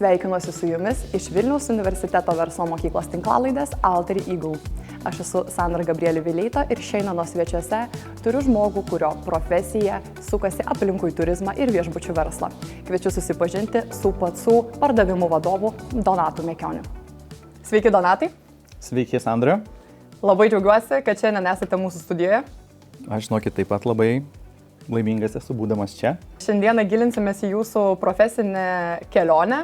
Sveikinuosi su jumis iš Vilniaus universiteto verslo mokyklos tinklalaidės Alter Eagle. Aš esu Sandra Gabrielė Vileita ir šiandien svečiuose turiu žmogų, kurio profesija sukasi aplinkui turizmą ir viešbučių verslą. Kviečiu susipažinti su pacų pardavimų vadovu Donatu Mekioniu. Sveiki, Donatai. Sveiki, Sandra. Labai džiaugiuosi, kad šiandien esate mūsų studijoje. Aš žinokit taip pat labai laimingas esu būdamas čia. Šiandieną gilinsimės į jūsų profesinę kelionę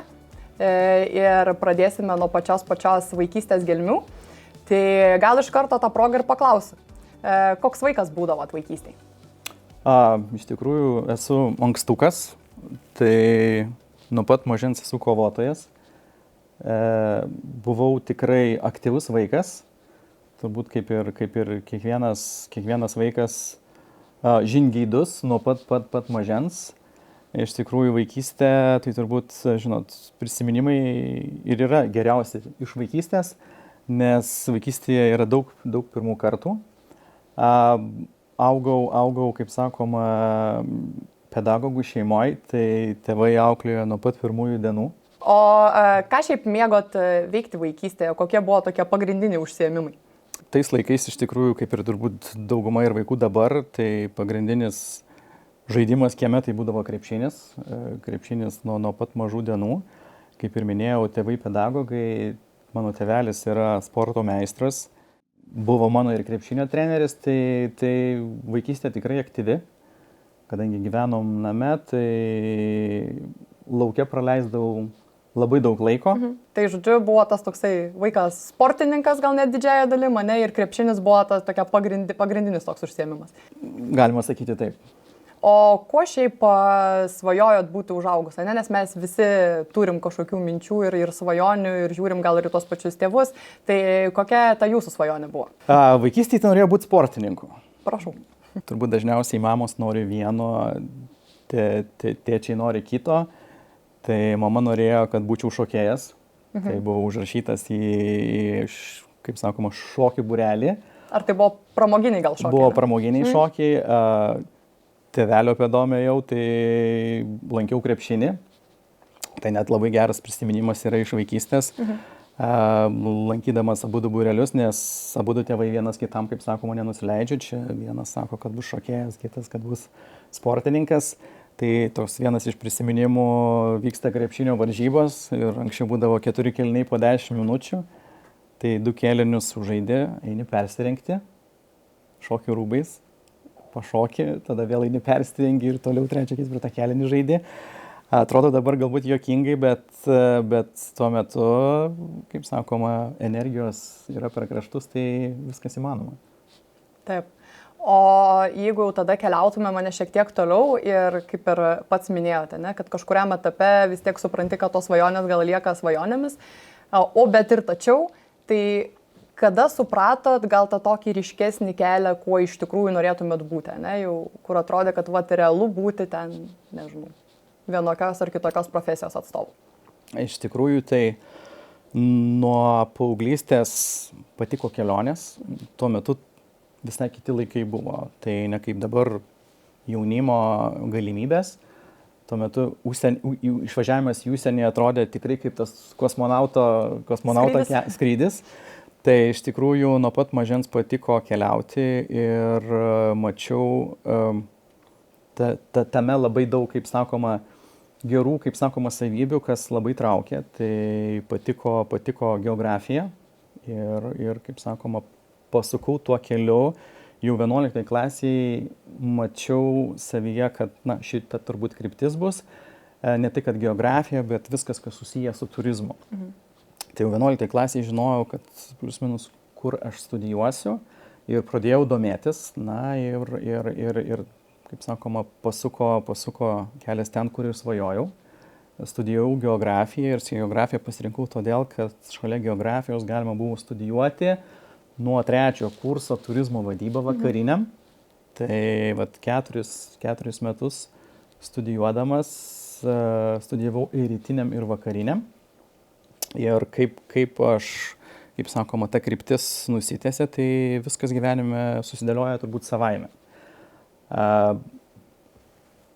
ir pradėsime nuo pačios vaikystės gelmių. Tai gal iš karto tą progą ir paklausiu, koks vaikas būdavot vaikystėje? Iš tikrųjų esu ankstukas, tai nuo pat mažens esu kovotojas. Buvau tikrai aktyvus vaikas, turbūt kaip ir kiekvienas vaikas žingeidus nuo pat mažens. Iš tikrųjų vaikystė, tai turbūt, žinot, prisiminimai ir yra geriausi iš vaikystės, nes vaikystėje yra daug pirmų kartų. Augau, kaip sakoma, pedagogų šeimoje, tai tėvai auklėjo nuo pat pirmųjų dienų. O ką šiaip mėgot veikti vaikystėje, kokie buvo tokie pagrindiniai užsiėmimai? Tais laikais iš tikrųjų, kaip ir turbūt dauguma ir vaikų dabar, tai pagrindinis žaidimas kieme tai būdavo krepšinis. Krepšinis nuo pat mažų dienų. Kaip ir minėjau, tėvai pedagogai, mano tėvelis yra sporto meistras. Buvo mano ir krepšinio treneris, tai vaikystė tikrai aktyvi. Kadangi gyvenom name, tai lauke praleisdavau labai daug laiko. Tai žodžiu, buvo tas toksai vaikas sportininkas, gal net didžiąją dalį, mane ir krepšinis buvo tas tokia pagrindinis toks užsiėmimas. Galima sakyti taip. O kuo šiaip svajojot būti užaugus, ne? Nes mes visi turim kažkokių minčių ir svajonių ir žiūrim gal ir tuos pačius tėvus. Tai kokia ta jūsų svajonė buvo? Vaikystėje tai norėjau būti sportininku. Prašau. Turbūt dažniausiai mamos nori vieno, tėčiai nori kito. Tai mama norėjo, kad būčiau šokėjas. Tai buvau užrašytas į, kaip sakoma, šokių būrelį. Ar tai buvo pramoginiai gal šokiai? Buvo pramoginiai šokiai. Tėvelio pėdome jau, tai lankiau krepšinį. Tai net labai geras prisiminimas yra iš vaikystės. Lankydamas abudu būrelius, nes abudu tėvai vienas kitam, kaip sakoma, nenusileidžia. Čia vienas sako, kad bus šokėjas, kitas, kad bus sportininkas. Tai toks vienas iš prisiminimų vyksta krepšinio varžybos ir anksčiau būdavo 4 kėliniai po 10 minučių. Tai 2 kėlinius sužaidi, eini persirengti šokių rūbais, pašoki, tada vėl eini persirengi ir toliau 3-4 kėlinį žaidi. Atrodo dabar galbūt juokingai, bet tuo metu, kaip sakoma, energijos yra per kraštus, tai viskas įmanoma. Taip. O jeigu jau tada keliautume mane šiek tiek toliau ir kaip ir pats minėjote, ne, kad kažkuriam etape vis tiek supranti, kad tos svajonės gal lieka svajonėmis, bet ir tačiau, tai kada supratot gal tą tokį ryškesnį kelią, kuo iš tikrųjų norėtumėt būti, ne, jau kur atrodė, kad realu būti ten, nežinau, vienokios ar kitokios profesijos atstovų? Iš tikrųjų, tai nuo paauglystės patiko kelionės, tuo metu visai kiti laikai buvo, tai ne kaip dabar jaunimo galimybės. Tuo metu išvažiavimas į užsienį atrodė tikrai kaip tas kosmonauto skrydis. Tai iš tikrųjų nuo pat mažens patiko keliauti ir mačiau tame labai daug, kaip sakoma, gerų, kaip sakoma, savybių, kas labai traukė. Tai patiko geografija ir kaip sakoma, pasukau tuo keliu, jau 11 klasėje mačiau savyje, kad šita turbūt kryptis bus, ne tai kad geografija, bet viskas, kas susiję su turizmu. Tai jau 11 klasėje žinojau, kad plius minus, kur aš studijuosiu ir pradėjau domėtis, ir kaip sakoma, pasuko kelias ten, kur ir svajojau. Studijavau geografiją ir geografiją pasirinkau todėl, kad šalia geografijos galima buvo studijuoti nuo 3 kurso turizmo vadybą vakariniam. Tai 4 metus studijuodamas studijavau ir rytiniam, ir vakariniam. Ir kaip sakoma, ta kryptis nusitęsė, tai viskas gyvenime susidėlioja turbūt savaime.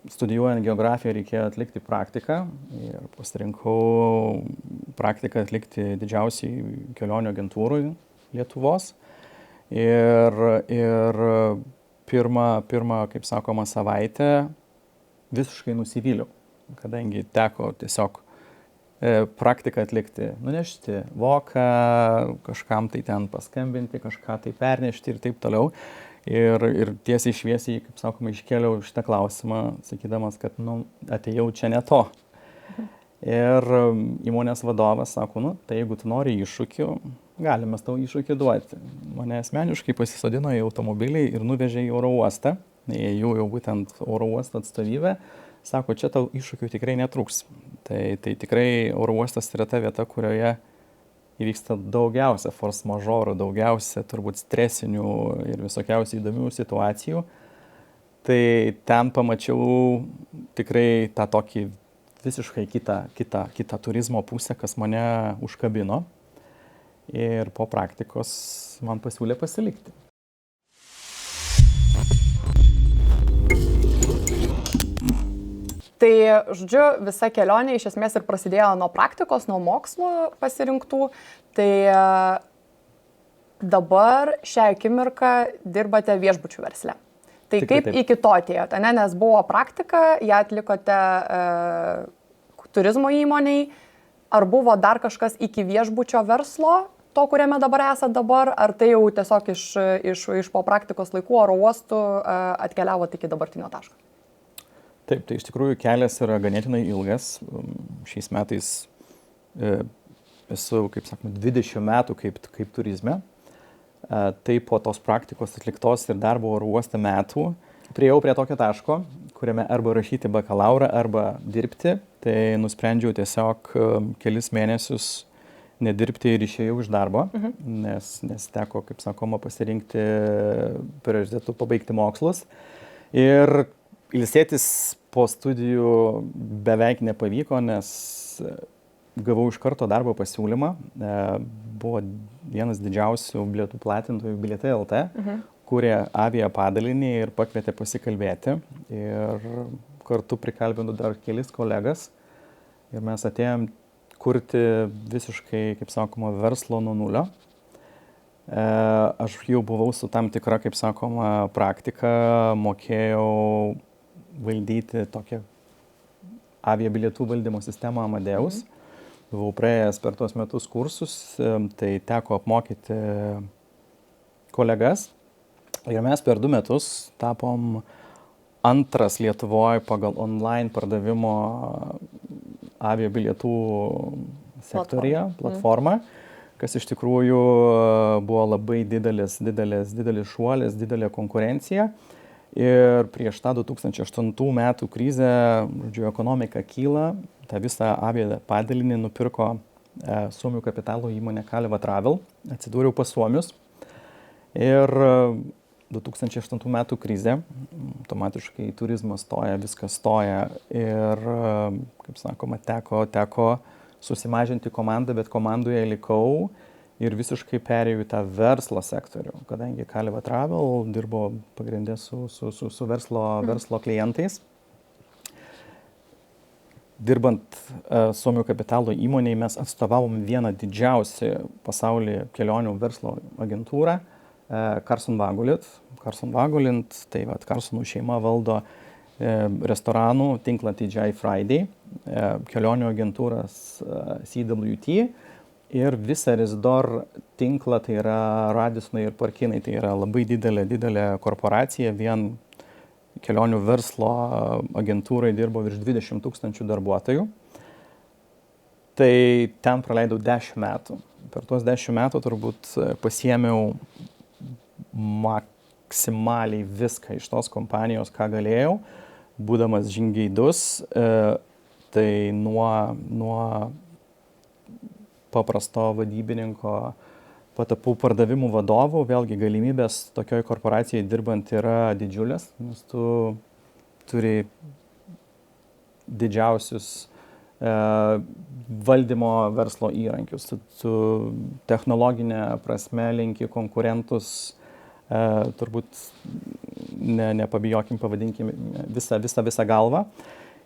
studijuojant geografiją reikėjo atlikti praktiką ir pasirinkau praktiką atlikti didžiausiai kelionių agentūrui Lietuvos. Ir pirmą, kaip sakoma, savaitę visiškai nusivyliau, kadangi teko tiesiog praktiką atlikti, nunešti voką, kažkam tai ten paskambinti, kažką tai pernešti ir taip toliau. Ir tiesiai šviesiai, kaip sakoma, iškėliau šitą klausimą, sakydamas, kad atėjau čia ne to. Ir įmonės vadovas sako, tai jeigu tu nori iššūkių, galime tau iššūkį duoti. Mane asmeniškai pasisodino į automobilį ir nuvežė į oro uostą. Ėjau jau būtent oro uosto atstovybę. Sako, čia tau iššūkių tikrai netrūks. Tai tikrai oro uostas yra ta vieta, kurioje įvyksta daugiausia force majeure, daugiausia turbūt stresinių ir visokiausių įdomių situacijų. Tai ten pamačiau tikrai tą tokį visiškai kitą turizmo pusę, kas mane užkabino. Ir po praktikos man pasiūlė pasilikti. Tai, žodžiu, visa kelionė iš esmės ir prasidėjo nuo praktikos, nuo mokslo pasirinktų. Tai dabar šią akimirką dirbate viešbučių versle. Tai kaip iki to atėjote, ne? Nes buvo praktika, ją atlikote turizmo įmoniai. Ar buvo dar kažkas iki viešbučio verslo, to, kuriame dabar esate dabar, ar tai jau tiesiog iš po praktikos laikų oro uostų atkeliavote iki dabartinio taško? Taip, tai iš tikrųjų kelias yra ganėtinai ilgas. Šiais metais esu, kaip sakoma, 20 metų kaip turizme. Tai po tos praktikos atliktos ir darbo oro uoste metų priėjau prie tokio taško, kuriame arba rašyti bakalaurą, arba dirbti. Tai nusprendžiau tiesiog kelis mėnesius nedirbti ir išėjau iš darbo, nes teko, kaip sakoma, pasirinkti prioritetų pabaigti mokslus. Ir ilsėtis po studijų beveik nepavyko, nes gavau iš karto darbo pasiūlymą. Buvo vienas didžiausių bilietų platintojų Bilietai LT, kūrė avia padalinį ir pakvietė pasikalbėti. Ir kartu prikalbinu dar kelis kolegas. Ir mes atėjom kurti visiškai, kaip sakoma, verslo nuo nulio. Aš jau buvau su tam tikra, kaip sakoma, praktika, mokėjau valdyti tokią avia bilietų valdymo sistemą Amadeus. Buvau praėjęs per tuos metus kursus, tai teko apmokyti kolegas. Ir mes per 2 metus tapom antras Lietuvoje pagal online pardavimo avia bilietų sektorija, platforma, kas iš tikrųjų buvo labai didelis šuolis, didelė konkurencija. Ir prieš tą 2008 metų krizę, žodžiu, ekonomika kyla, tą visą avia padalinį nupirko Suomių kapitalo įmonė Kaleva Travel, atsidūriau pas suomius. Ir 2008 metų krizė, automatiškai turizmas stoja, viskas stoja ir, kaip sakoma, teko susimažinti komandą, bet komandoje likau. Ir visiškai perėjau į tą verslo sektorių, kadangi Kaleva Travel dirbo pagrindė su verslo klientais. Dirbant Suomių kapitalo įmonėje mes atstovavom vieną didžiausią pasaulyje kelionių verslo agentūrą, Carlson Wagonlit. Carlson Wagonlit, tai Carlsonų šeima valdo restoranų tinklą TGI Friday, kelionių agentūras CWT. Ir visą Residor tinklą, tai yra Radissonai ir Parkinai, tai yra labai didelė korporacija, vien kelionių verslo agentūrai dirbo virš 20 000 darbuotojų. Tai ten praleidau 10 metų. Per tuos 10 metų turbūt pasiėmiau maksimaliai viską iš tos kompanijos, ką galėjau, būdamas žingeidus, tai nuo paprasto vadybininko patapau pardavimų vadovų. Vėlgi galimybės tokioj korporacijai dirbant yra didžiulės, nes tu turi didžiausius valdymo verslo įrankius. Tu technologinė prasme linki konkurentus turbūt nepabijokim, pavadinkim visą galvą.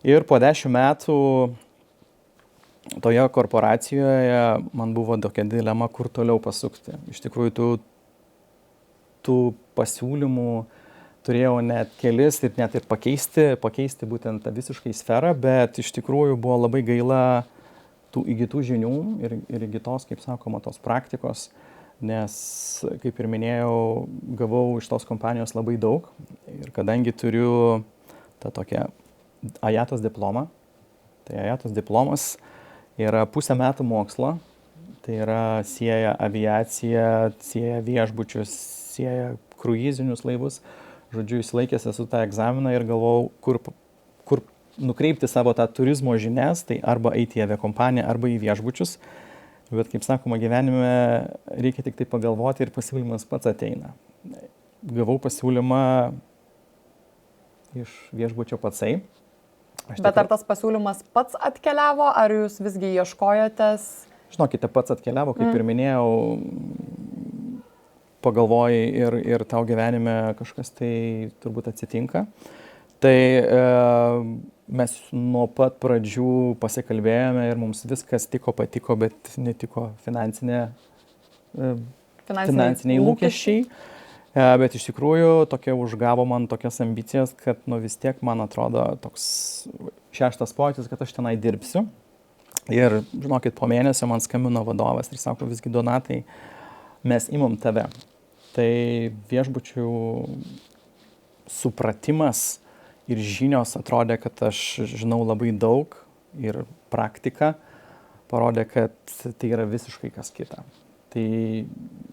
Ir po 10 metų toje korporacijoje man buvo tokia dilema, kur toliau pasukti. Iš tikrųjų, tų pasiūlymų turėjau net kelis ir net ir pakeisti būtent tą visiškai sferą, bet iš tikrųjų buvo labai gaila tų įgytų žinių ir įgytos, kaip sakoma, tos praktikos, nes, kaip ir minėjau, gavau iš tos kompanijos labai daug ir kadangi turiu tą tokią AJATOS diplomą, tai AJATOS diplomas yra 5 metų mokslo, tai yra sieja aviaciją, sieja viešbučius, sieja kruizinius laivus. Žodžiu, įsilaikęs esu tą egzaminą ir galvojau, kur nukreipti savo tą turizmo žinias, tai arba eiti į aviakompaniją, arba į viešbučius. Bet, kaip sakoma, gyvenime reikia tik tai pagalvoti ir pasiūlymas pats ateina. Gavau pasiūlymą iš viešbučio Pacai. Bet ar tas pasiūlymas pats atkeliavo, ar jūs visgi ieškojotės? Žinokite, pats atkeliavo, kaip ir minėjau, pagalvojai ir tau gyvenime kažkas tai turbūt atsitinka. Tai mes nuo pat pradžių pasikalbėjome ir mums viskas patiko, bet netiko finansiniai lūkesčiai. Bet iš tikrųjų tokia užgavo man tokias ambicijas, kad vis tiek man atrodo toks 6 pojūtis, kad aš tenai dirbsiu. Ir žinokit, po mėnesio man skambino vadovas ir sako, visgi Donatai, mes imam tave. Tai viešbučių supratimas ir žinios atrodė, kad aš žinau labai daug ir praktika parodė, kad tai yra visiškai kas kita. Tai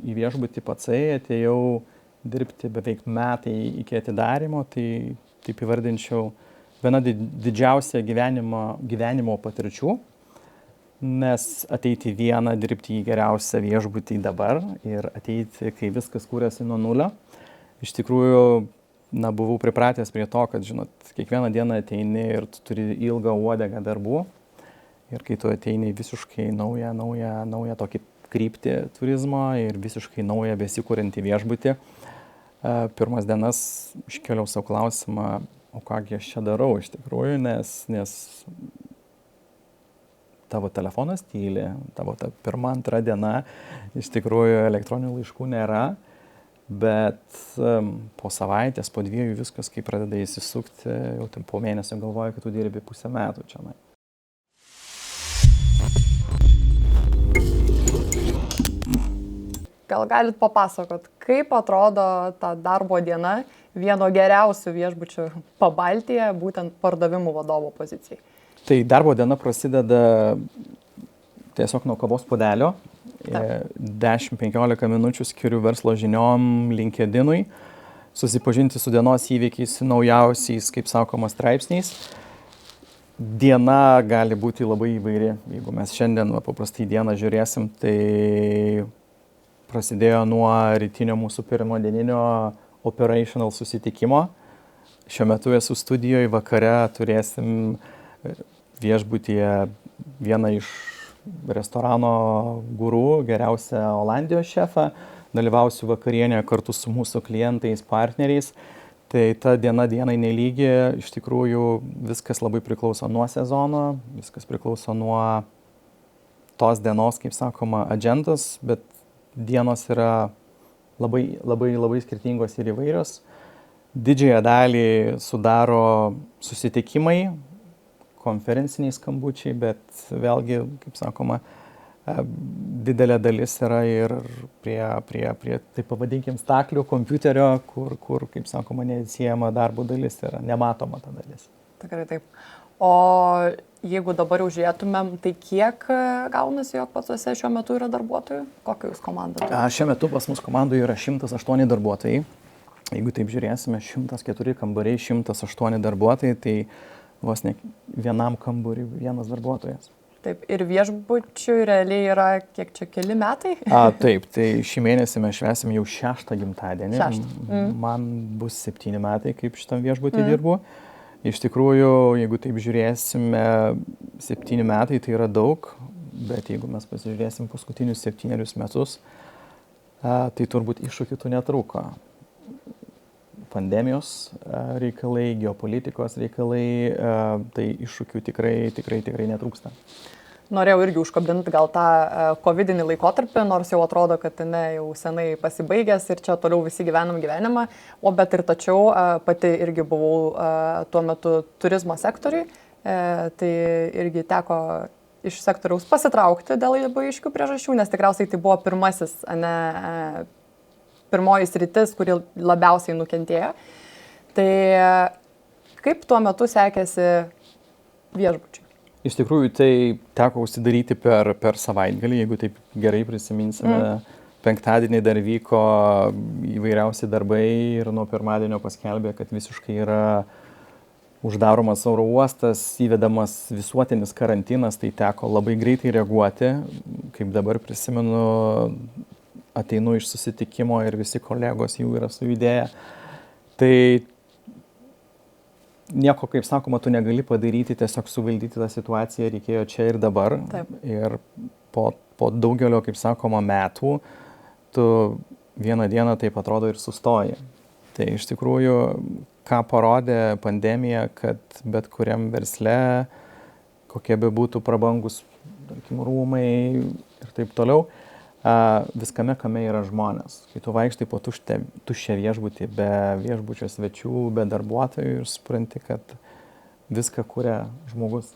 į viešbutį Pacai atėjau dirbti beveik metai iki atidarymo, tai taip įvardinčiau viena didžiausia gyvenimo patirčių, nes ateiti vieną, dirbti į geriausią viešbutį dabar ir ateiti, kai viskas kūrėsi nuo nulio. Iš tikrųjų, buvau pripratęs prie to, kad, žinot, kiekvieną dieną ateini ir tu turi ilgą uodegą darbų ir kai tu ateini visiškai naują tokį kryptį turizmo ir visiškai naują besikūrintį viešbutį. Pirmas dienas iškėliau savo klausimą, o kągi aš čia darau iš tikrųjų, nes tavo telefonas tyli, tavo ta 1-2 diena, iš tikrųjų elektroninių laiškų nėra, bet po savaitės, po 2 viskas, kai pradeda įsisukti, jau po mėnesio galvoju, kad tu dirbi 5 metų čia. Gal galit papasakot, kaip atrodo ta darbo diena vieno geriausių viešbučių Pabaltyje, būtent pardavimų vadovo pozicijai? Tai darbo diena prasideda tiesiog nuo kavos puodelio. 10-15 minučių skiriu verslo žiniom, LinkedInui, susipažinti su dienos įvykiais, naujausiais, kaip sakoma, straipsniais. Diena gali būti labai įvairi. Jeigu mes šiandien paprastai dieną žiūrėsim, tai prasidėjo nuo rytinio mūsų pirmadieninio operational susitikimo. Šiuo metu esu studijoje, vakare turėsim viešbutyje vieną iš restorano gurų, geriausią Olandijos šefą. Dalyvausiu vakarienėje kartu su mūsų klientais, partneriais. Tai ta diena dienai nelygi, iš tikrųjų viskas labai priklauso nuo sezono, viskas priklauso nuo tos dienos, kaip sakoma, agendos, bet dienos yra labai skirtingos ir įvairios. Didžiąją dalį sudaro susitikimai, konferenciniai skambučiai, bet vėlgi, kaip sakoma, didelė dalis yra ir prie taip pavadinkim, staklių kompiuterio, kur, kaip sakoma, neatsiejama darbo dalis yra, nematoma ta dalis. Tikrai taip. O jeigu dabar jau žiūrėtumėm, tai kiek gaunasi, jog pasuose šiuo metu yra darbuotojų? Kokia jūs komanda turite? Šiuo metu pas mus komandoje yra 108 darbuotojai. Jeigu taip žiūrėsime, 104 kambariai, 108 darbuotojai, tai vos ne vienam kambariui vienas darbuotojas. Taip, ir viešbučiui realiai yra kiek čia, keli metai? Taip, tai šį mėnesį mes švęsim jau 6 gimtadienį. Man bus 7 metai, kaip šitam viešbutį dirbu. Iš tikrųjų, jeigu taip žiūrėsime, 7 metai tai yra daug, bet jeigu mes pasižiūrėsim paskutinius 7 metus, tai turbūt iššūkių tų netrūko. pandemijos reikalai, geopolitikos reikalai, tai iššūkių tikrai netrūksta. Norėjau irgi užkabinti gal tą covidinį laikotarpį, nors jau atrodo, kad jau senai pasibaigęs ir čia toliau visi gyvenam gyvenimą, bet ir tačiau pati irgi buvau tuo metu turizmo sektoriui, tai irgi teko iš sektoriaus pasitraukti dėl labai aiškių priežasčių, nes tikriausiai tai buvo pirmoji sritis, kuri labiausiai nukentėjo. Tai kaip tuo metu sekėsi viešbučiai? Iš tikrųjų, tai teko užsidaryti per savaitgalį, jeigu taip gerai prisiminsime. Penktadienį dar vyko įvairiausi darbai ir nuo pirmadienio paskelbė, kad visiškai yra uždaromas oro uostas, įvedamas visuotinis karantinas, tai teko labai greitai reaguoti. Kaip dabar prisimenu, ateinu iš susitikimo ir visi kolegos jau yra sujudėję. Tai nieko, kaip sakoma, tu negali padaryti, tiesiog suvaldyti tą situaciją reikėjo čia ir dabar. Taip. Ir po daugelio, kaip sakoma, metų, tu vieną dieną taip atrodo ir sustoji. Tai iš tikrųjų, ką parodė pandemija, kad bet kuriam versle, kokie be būtų prabangus, tarkim, rūmai ir taip toliau, viskame kame yra žmonės. Kai tu vaikštai po tuščią viešbutį, be viešbučio svečių, be darbuotojų ir supranti, kad viską kuria žmogus.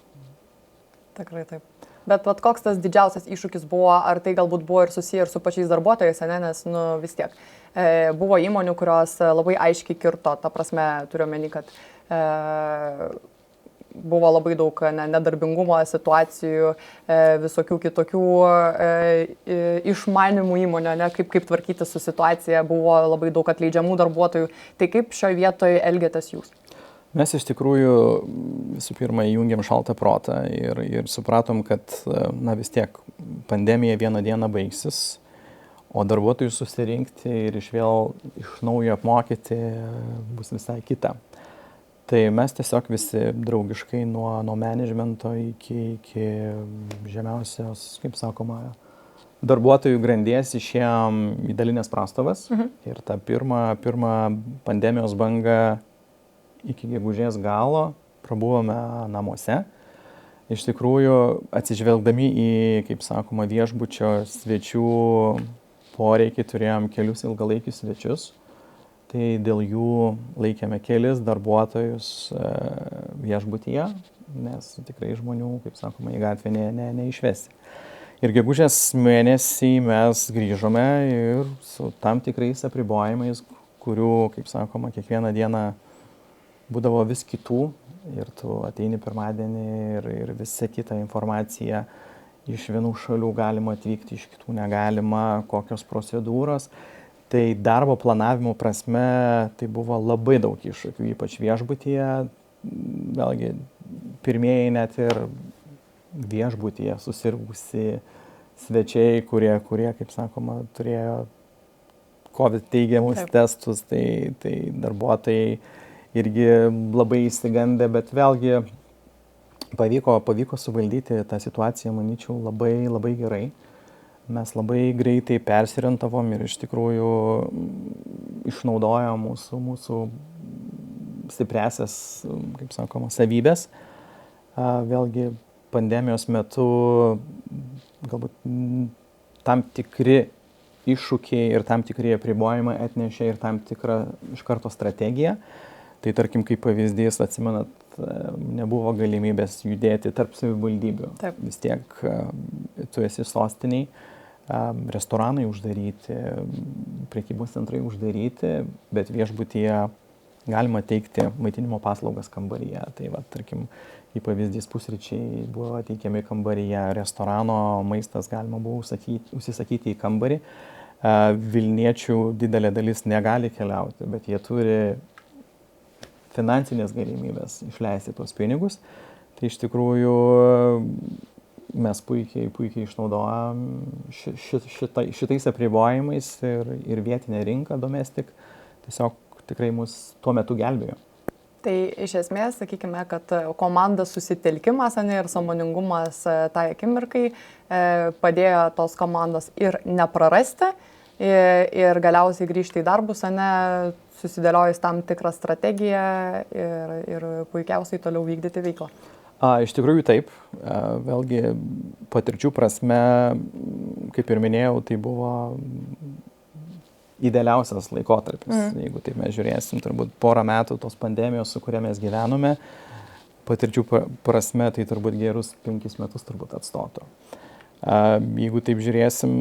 Tikrai taip. Bet koks tas didžiausias iššūkis buvo, ar tai galbūt buvo ir susiję ir su pačiais darbuotojais, nes vis tiek buvo įmonių, kurios labai aiškiai kirto, ta prasme, turiu omeny, kad buvo labai daug nedarbingumo situacijų, visokių kitokių išmanimų įmonė, kaip tvarkyti su situacija, buvo labai daug atleidžiamų darbuotojų. Tai kaip šioje vietoje elgėtės jūs? Mes iš tikrųjų visų pirma įjungėm šaltą protą ir supratom, kad vis tiek pandemija vieną dieną baigsis, o darbuotojų susirinkti ir iš naujo apmokyti bus visai kita. Tai mes tiesiog visi draugiškai nuo managemento iki žemiausios, kaip sakoma, darbuotojų grandies išėjom į dalinės prastovas. Ir tą pirmą pandemijos bangą iki gegužės galo prabuvome namuose. Iš tikrųjų, atsižvelgdami į, kaip sakoma, viešbučio svečių poreikį, turėjom kelius ilgalaikius svečius. Tai dėl jų laikėme kelis darbuotojus viešbutyje, nes tikrai žmonių, kaip sakoma, į gatvę neišvesi. Ir gegužės mėnesį mes grįžome ir su tam tikrais apribojimais, kurių, kaip sakoma, kiekvieną dieną būdavo vis kitų ir tu ateini pirmadienį ir visa kita informacija iš vienų šalių galima atvykti, iš kitų negalima, kokios procedūros. Tai darbo planavimo prasme tai buvo labai daug iššūkių, ypač viešbutyje. Vėlgi, pirmieji net ir viešbutyje susirgusi svečiai, kurie, kaip sakoma, turėjo COVID teigiamus testus, tai darbuotojai irgi labai įsigandę, bet vėlgi pavyko suvaldyti tą situaciją, manyčiau, labai, labai gerai. Mes labai greitai persiorientavom ir iš tikrųjų išnaudojom mūsų stipriasias, kaip sakoma, savybės. Vėlgi pandemijos metu galbūt tam tikri iššūkiai ir tam tikri apribojimai atnešė ir tam tikrą iš karto strategiją. Tai tarkim, kaip pavyzdys, atsimenat, nebuvo galimybės judėti tarp savivaldybių. Taip. Vis tiek tu esi sostiniai. Restoranai uždaryti, prekybos centrai uždaryti, bet viešbutyje galima teikti maitinimo paslaugas kambaryje. Tai va, tarkim, kaip pavyzdys, pusryčiai buvo teikiami kambaryje, restorano maistas galima buvo užsisakyti į kambarį. Vilniečių didelė dalis negali keliauti, bet jie turi finansinės galimybės išleisti tuos pinigus. Tai iš tikrųjų mes puikiai išnaudojam šitais apribojimais ir vietinė rinka, domestik, tiesiog tikrai mus tuo metu gelbėjo. Tai iš esmės, sakykime, kad komandos susitelkimas ir sąmoningumas tai akimirkai padėjo tos komandos ir neprarasti, ir galiausiai grįžti į darbus, ane, susidėliojus tam tikrą strategiją ir puikiausiai toliau vykdyti veiklą. Iš tikrųjų taip, vėlgi patirčių prasme, kaip ir minėjau, tai buvo idealiausias laikotarpis, jeigu taip mes žiūrėsim, turbūt porą metų tos pandemijos, su kuria mes gyvenome, patirčių prasme tai turbūt gerus 5 metus turbūt atstotų. Jeigu taip žiūrėsim,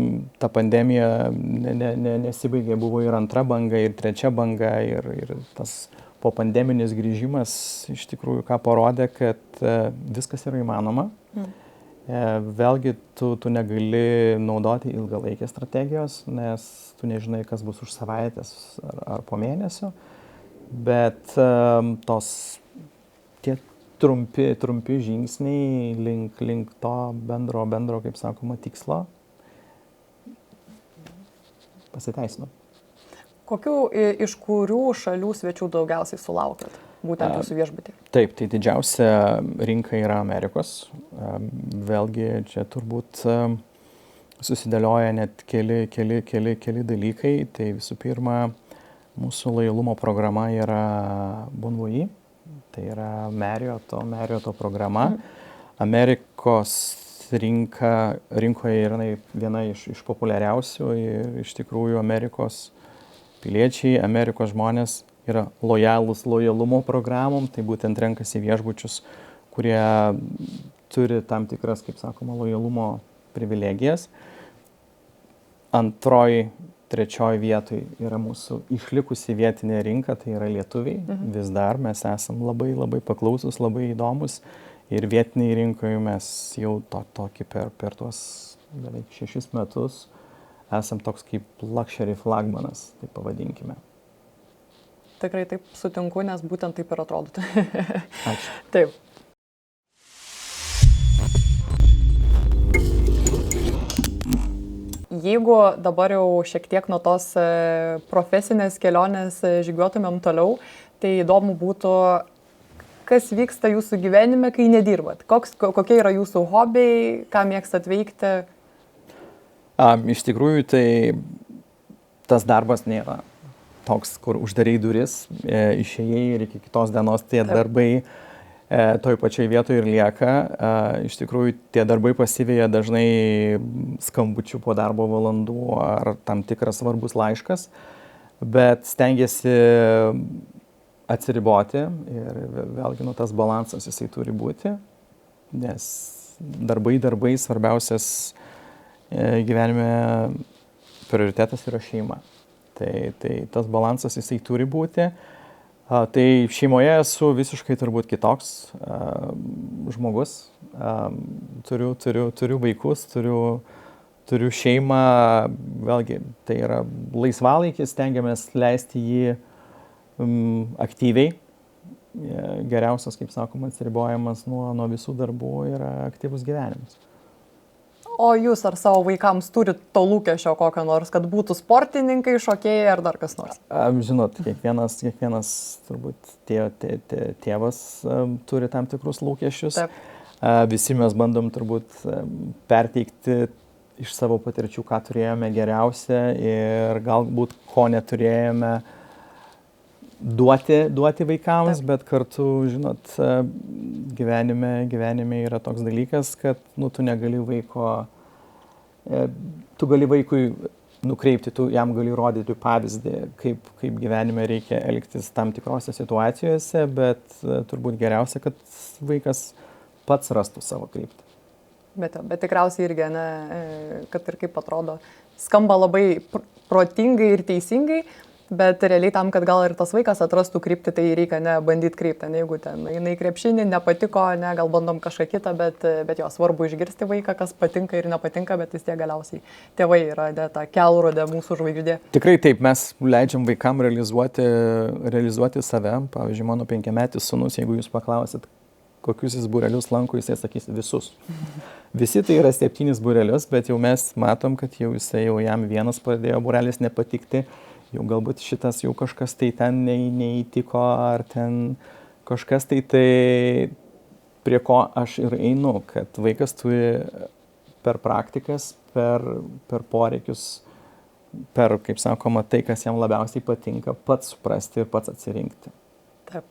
ta pandemija nesibaigė, buvo ir antra banga, ir trečia banga, ir tas popandeminis grįžimas iš tikrųjų ką parodė, kad viskas yra įmanoma. Vėlgi tu negali naudoti ilgalaikės strategijos, nes tu nežinai, kas bus už savaitės ar po mėnesio, bet tie trumpi žingsniai link to bendro, kaip sakoma, tikslo pasiteisino. Kokių iš kurių šalių svečių daugiausiai sulaukėt, būtent jūsų viešbutį? Taip, tai didžiausia rinka yra Amerikos. Vėlgi čia turbūt susidėlioja net keli dalykai. Tai visų pirma, mūsų lojalumo programa yra Bonvoy, tai yra Marriott'o programa. Amerikos rinkoje yra viena iš populiariausių ir iš tikrųjų Amerikos piliečiai, Amerikos žmonės yra lojalūs lojalumo programom, tai būtent renkasi viešbučius, kurie turi tam tikras, kaip sakoma, lojalumo privilegijas. Antroji, trečioji vietoj yra mūsų išlikusi vietinė rinka, tai yra lietuviai. Vis dar mes esam labai paklausus, labai įdomus ir vietiniai rinkoje mes jau tokį per tuos beveik 6 metus esam toks kaip luxury flagmanas, taip pavadinkime. Tikrai taip sutinku, nes būtent taip ir atrodo. Ačiū. Taip. Jeigu dabar jau šiek tiek nuo tos profesinės kelionės žygiuotumėm toliau, tai įdomu būtų, kas vyksta jūsų gyvenime, kai nedirbat. Kokie yra jūsų hobiai, ką mėgstat veikti? Iš tikrųjų, tai tas darbas nėra toks, kur uždarai duris, išėjai ir iki kitos dienos tie darbai toj pačioj vietoje ir lieka. Iš tikrųjų, tie darbai pasiveja dažnai skambučių po darbo valandų ar tam tikras svarbus laiškas, bet stengiasi atsiriboti ir vėlgi tas balansas jisai turi būti, nes darbai svarbiausias gyvenime prioritetas yra šeima. Tai tas balansas jisai turi būti. Tai šeimoje esu visiškai turbūt kitoks žmogus. Turiu vaikus, turiu šeimą. Vėlgi, tai yra laisvalaikis, stengiamės leisti jį aktyviai. Geriausias, kaip sakoma, atsiribojimas nuo visų darbų yra aktyvus gyvenimas. O jūs ar savo vaikams turit to lūkesčio kokio nors, kad būtų sportininkai, šokėjai ar dar kas nors? Žinot, kiekvienas turbūt tėvas turi tam tikrus lūkesčius. Taip. Visi mes bandom turbūt perteikti iš savo patirčių, ką turėjome geriausia ir galbūt ko neturėjome duoti vaikams. Taip. Bet kartu, žinot, gyvenime yra toks dalykas, kad tu negali tu gali vaikui nukreipti, tu jam gali rodyti pavyzdį, kaip gyvenime reikia elgtis tam tikrose situacijose, bet turbūt geriausia, kad vaikas pats rastų savo kryptį. Bet tikriausiai irgi, kad ir kaip atrodo, skamba labai protingai ir teisingai, bet realiai tam, kad gal ir tas vaikas atrastų kryptį, tai reikia bandyti kryptį, jeigu ten jinai krepšinį nepatiko, gal bandom kažką kitą, bet jo svarbu išgirsti vaiką, kas patinka ir nepatinka, bet vis tiek galiausiai tėvai yra ta kelrodė mūsų žvaigždė. Tikrai taip, mes leidžiam vaikam realizuoti save. Pavyzdžiui, mano 5-metis sūnus, jeigu jūs paklausit, kokius jis būrelius lanko, jisai sakys visus. Visi tai yra 7 būrelius, bet jau mes matom, kad jau jam vienas pradėjo būrelis nepatikti. Jau galbūt šitas jau kažkas tai ten neįtiko, ar ten kažkas tai prie ko aš ir einu, kad vaikas turi per praktikas, per poreikius per, kaip sakoma, tai, kas jam labiausiai patinka, pats suprasti ir pats atsirinkti. Taip.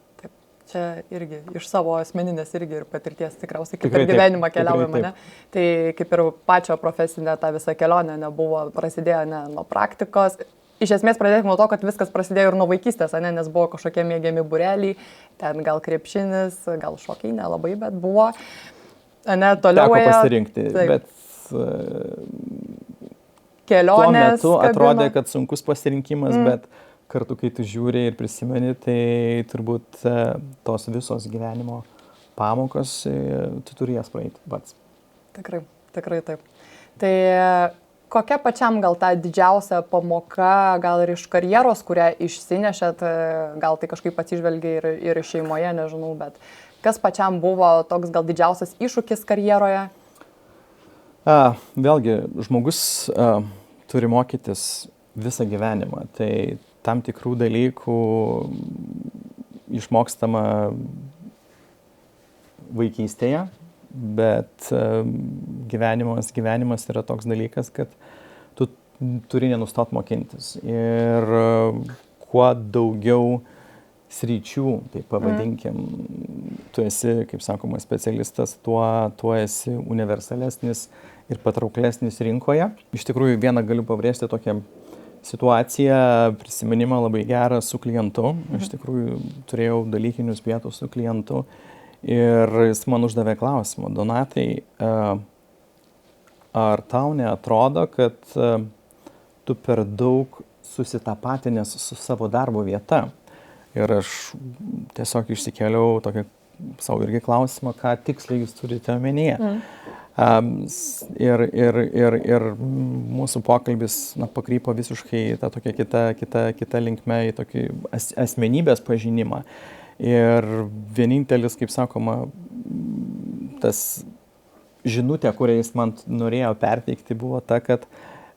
Čia irgi iš savo asmeninės irgi ir patirties tikriausiai kaip Tikrai ir gyvenimą taip, keliaujama, tikrai ne? Tai kaip ir pačio profesinė ta visa kelionė nebuvo, prasidėjo ne nuo praktikos. Iš esmės pradėkime nuo to, kad viskas prasidėjo ir nuo vaikystės, ne? Nes buvo kažkokie mėgiami būreliai, ten gal krepšinis, gal šokiai, nelabai, bet buvo. Ne, toliau teko pasirinkti, bet kelionės. Tuo metu atrodė, kad sunkus pasirinkimas, bet kartu, kai tu žiūri ir prisimeni, tai turbūt tos visos gyvenimo pamokos, tu turi jas praeiti pats. Tikrai taip. Tai kokia pačiam gal ta didžiausia pamoka, gal ir iš karjeros, kurią išsinešėt, gal tai kažkaip atsižvelgia ir šeimoje, nežinau, bet kas pačiam buvo toks gal didžiausias iššūkis karjeroje? Vėlgi, žmogus turi mokytis visą gyvenimą, tai tam tikrų dalykų išmokstama vaikystėje, bet gyvenimas yra toks dalykas, kad tu turi nenustot mokintis. Ir kuo daugiau sričių, tai pavadinkim, tu esi, kaip sakoma, specialistas, tuo esi universalesnis ir patrauklesnis rinkoje. Iš tikrųjų, vieną galiu pabrėžti tokią situaciją, prisiminimą labai gerą su klientu. Iš tikrųjų, turėjau dalykinius pietus su klientu ir jis man uždavė klausimą: Donatai, ar tau neatrodo, kad tu per daug susitapatinęs su savo darbo vieta? Ir aš tiesiog išsikėliau tokį savo irgi klausimą, ką tiksliai jūs turite omenyje. Ir mūsų pokalbis pakrypo visiškai tą tokią kitą linkmę, į tokį asmenybės pažinimą. Ir vienintelis, kaip sakoma, tas žinutė, kurią jis man norėjo perteikti, buvo ta, kad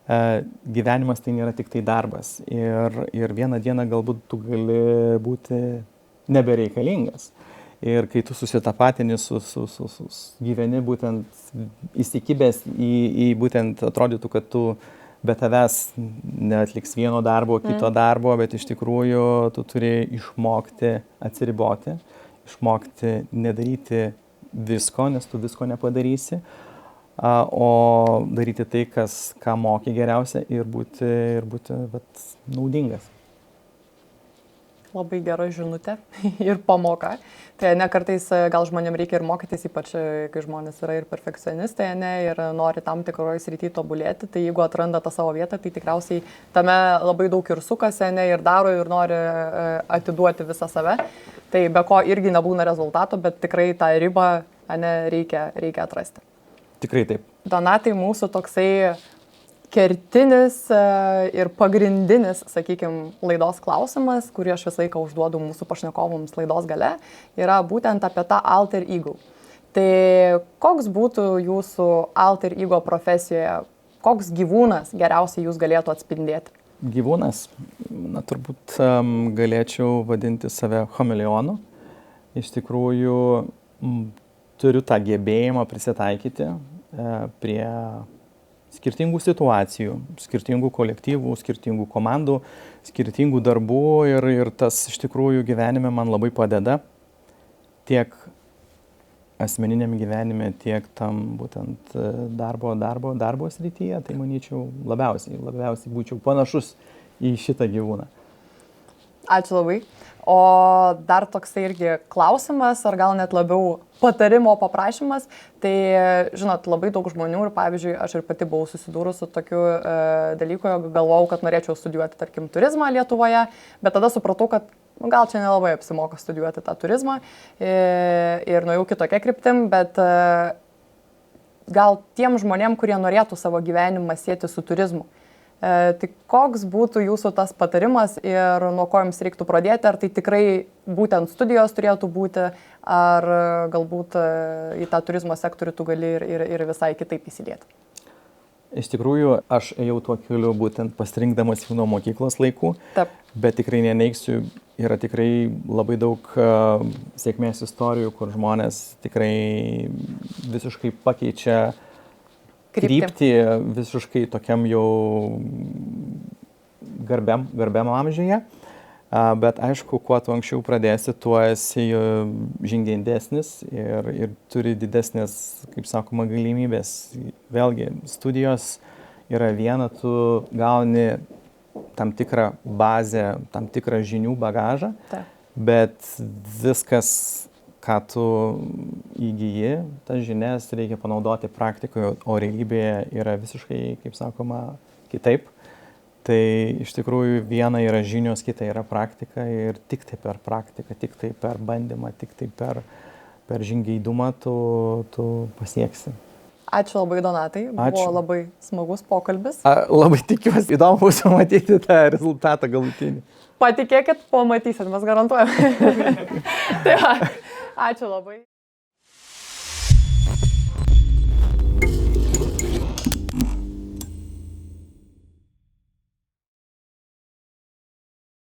gyvenimas tai nėra tik tai darbas. Ir vieną dieną galbūt tu gali būti nebereikalingas. Ir kai tu susitapatini gyveni būtent įsikibęs į būtent atrodytų, kad tu be tavęs neatliks vieno darbo, kito darbo, bet iš tikrųjų tu turi išmokti atsiriboti, išmokti nedaryti visko, nes tu visko nepadarysi, o daryti tai, ką moki geriausia ir būti naudingas. Labai gera žinutė ir pamoka. Tai ne kartais gal žmonėm reikia ir mokytis, ypač kai žmonės yra ir perfekcionistai, ir nori tam tikroje srityje tobulėti. Tai jeigu atranda tą savo vietą, tai tikriausiai tame labai daug ir sukasi, ir daro, ir nori atiduoti visą save. Tai be ko irgi nebūna rezultato, bet tikrai tą ribą reikia atrasti. Tikrai taip. Donatai, mūsų toksai kertinis ir pagrindinis, sakykime, laidos klausimas, kurį aš visą laiką užduodu mūsų pašnekovams laidos gale, yra būtent apie tą alter ego. Tai koks būtų jūsų alter ego profesijoje, koks gyvūnas geriausiai jūs galėtų atspindėti? Gyvūnas, turbūt galėčiau vadinti save chameleonu. Iš tikrųjų, turiu tą gebėjimą prisitaikyti prie skirtingų situacijų, skirtingų kolektyvų, skirtingų komandų, skirtingų darbų ir tas iš tikrųjų gyvenime man labai padeda tiek asmeniniam gyvenime, tiek tam būtent darbo srityje. Tai manyčiau labiausiai būčiau panašus į šitą gyvūną. Ačiū labai. O dar toksai irgi klausimas, ar gal net labiau patarimo paprašymas. Tai, žinot, labai daug žmonių ir, pavyzdžiui, aš ir pati buvau susidūrus su tokiu dalyku, jog galvojau, kad norėčiau studijuoti, tarkim, turizmą Lietuvoje, bet tada supratau, kad gal čia nelabai apsimoka studijuoti tą turizmą ir nuėjau kitokia kryptim, bet gal tiem žmonėm, kurie norėtų savo gyvenimą sieti su turizmu. Tai koks būtų jūsų tas patarimas ir nuo ko jums reiktų pradėti? Ar tai tikrai būtent studijos turėtų būti, ar galbūt į tą turizmo sektorių tu gali ir visai kitaip įsilieti? Iš tikrųjų, aš ėjau tuo keliu būtent pasirinkdamas jau nuo mokyklos laikų, Taip. Bet tikrai neneigsiu, yra tikrai labai daug sėkmės istorijų, kur žmonės tikrai visiškai pakeičia kryptį visiškai tokiam jau garbiam amžiuje. Bet aišku, kuo tu anksčiau pradėsi, tuo esi žingeidesnis ir turi didesnės, kaip sakoma, galimybės. Vėlgi, studijos yra viena, tu gauni tam tikrą bazę, tam tikrą žinių bagažą, bet viskas, ką tu įgyji, tas žinias reikia panaudoti praktikoje, o realybėje yra visiškai, kaip sakoma, kitaip. Tai iš tikrųjų viena yra žinios, kita yra praktika ir tik tai per praktiką, tik tai per bandymą, tik tai per žingeidumą tu pasieksi. Ačiū labai, Donatai. Buvo labai smagus pokalbis. Labai tikiuosi, įdomu bus pamatyti tą rezultatą galutinį. Patikėkit, pamatysit, mes garantuojame. Tai va, ačiū labai.